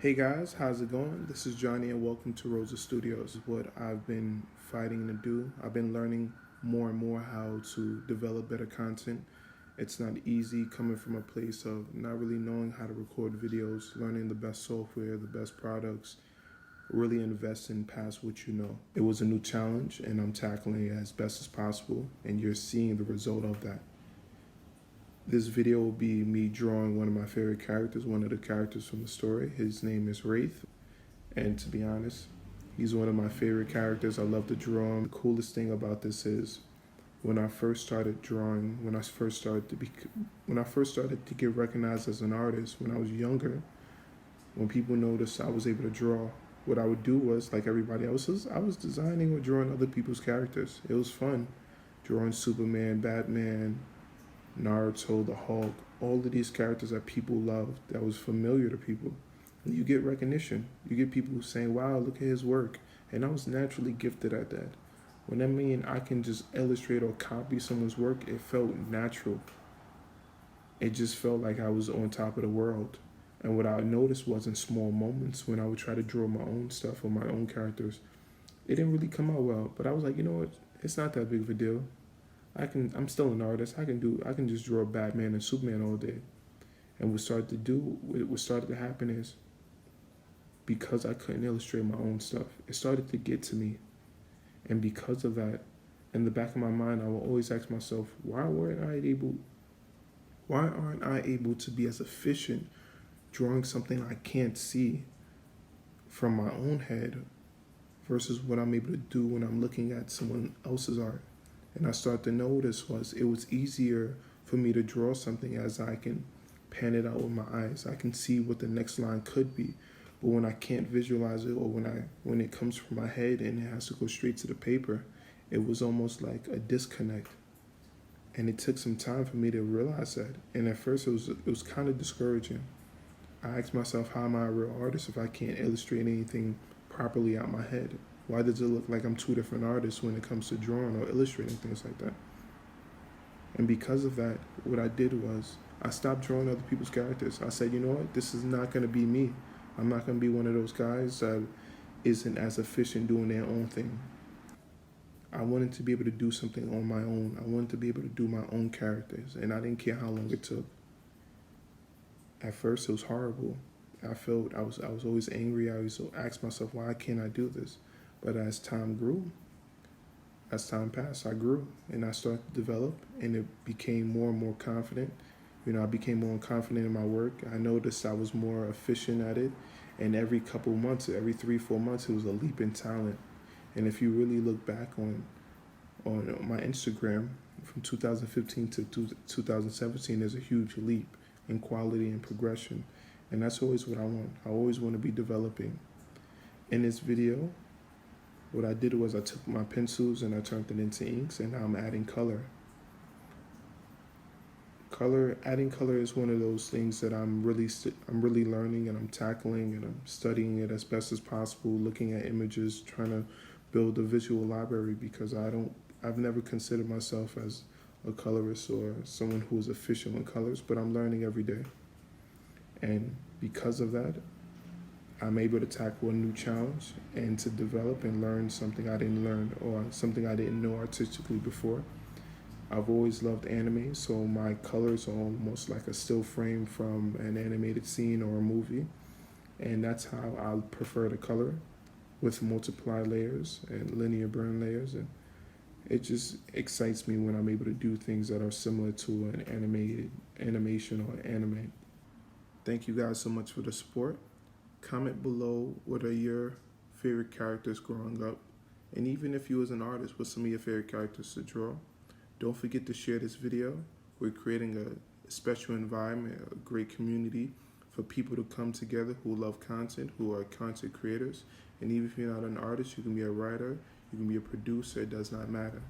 Hey guys, how's it going? This is Johnny and welcome to Rosa Studios. What I've been fighting to do, I've been learning more and more how to develop better content. It's not easy coming from a place of not really knowing how to record videos, learning the best software, the best products, really investing past what you know. It was a new challenge and I'm tackling it as best as possible, and you're seeing the result of that. This video will be me drawing one of my favorite characters, one of the characters from the story. His name is Wraith, and to be honest, he's one of my favorite characters. I love to draw him. The coolest thing about this is when I first started drawing, when I first started to get recognized as an artist, when I was younger, when people noticed I was able to draw, what I would do was, like everybody else, I was designing or drawing other people's characters. It was fun, drawing Superman, Batman, Naruto, the Hulk, all of these characters that people loved, that was familiar to people. And you get recognition. You get people saying, wow, look at his work. And I was naturally gifted at that. When I can just illustrate or copy someone's work, it felt natural. It just felt like I was on top of the world. And what I noticed was in small moments when I would try to draw my own stuff or my own characters, it didn't really come out well. But I was like, you know what? It's not that big of a deal. I'm still an artist. I can just draw Batman and Superman all day. And what started to happen is, because I couldn't illustrate my own stuff, it started to get to me. And because of that, in the back of my mind, I will always ask myself, why aren't I able to be as efficient drawing something I can't see from my own head versus what I'm able to do when I'm looking at someone else's art? And I started to notice it was easier for me to draw something as I can pan it out with my eyes. I can see what the next line could be. But when I can't visualize it, or when it comes from my head and it has to go straight to the paper, it was almost like a disconnect. And it took some time for me to realize that. And at first it was kind of discouraging. I asked myself, how am I a real artist if I can't illustrate anything properly out my head? Why does it look like I'm two different artists when it comes to drawing or illustrating things like that? And because of that, what I did was I stopped drawing other people's characters. I said, you know what? This is not going to be me. I'm not going to be one of those guys that isn't as efficient doing their own thing. I wanted to be able to do something on my own. I wanted to be able to do my own characters, and I didn't care how long it took. At first, it was horrible. I was always angry. I always asked myself, why can't I do this? But as time passed, I grew and I started to develop, and it became more and more confident. I became more confident in my work. I noticed I was more efficient at it, and every couple months, every 3-4 months, it was a leap in talent. And if you really look back on my Instagram from 2015 to 2017, there's a huge leap in quality and progression, and that's always what I want. I always want to be developing. In this video, what I did was I took my pencils and I turned it into inks, and now I'm adding color. Adding color is one of those things that I'm really learning, and I'm tackling, and I'm studying it as best as possible, looking at images, trying to build a visual library, because I've never considered myself as a colorist or someone who is efficient with colors, but I'm learning every day. And because of that, I'm able to tackle a new challenge and to develop and learn something I didn't learn or something I didn't know artistically before. I've always loved anime, so my colors are almost like a still frame from an animated scene or a movie. And that's how I prefer to color, with multiply layers and linear burn layers. And it just excites me when I'm able to do things that are similar to an animation or anime. Thank you guys so much for the support. Comment below what are your favorite characters growing up. And even if you was an artist, what's some of your favorite characters to draw? Don't forget to share this video. We're creating a special environment, a great community for people to come together who love content, who are content creators. And even if you're not an artist, you can be a writer, you can be a producer, it does not matter.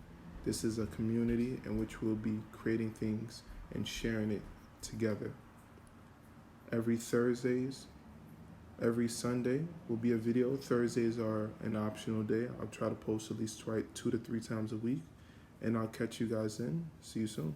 This is a community in which we'll be creating things and sharing it together. Every Sunday will be a video. Thursdays are an optional day. I'll try to post at least 2 to 3 times a week. And I'll catch you guys then. See you soon.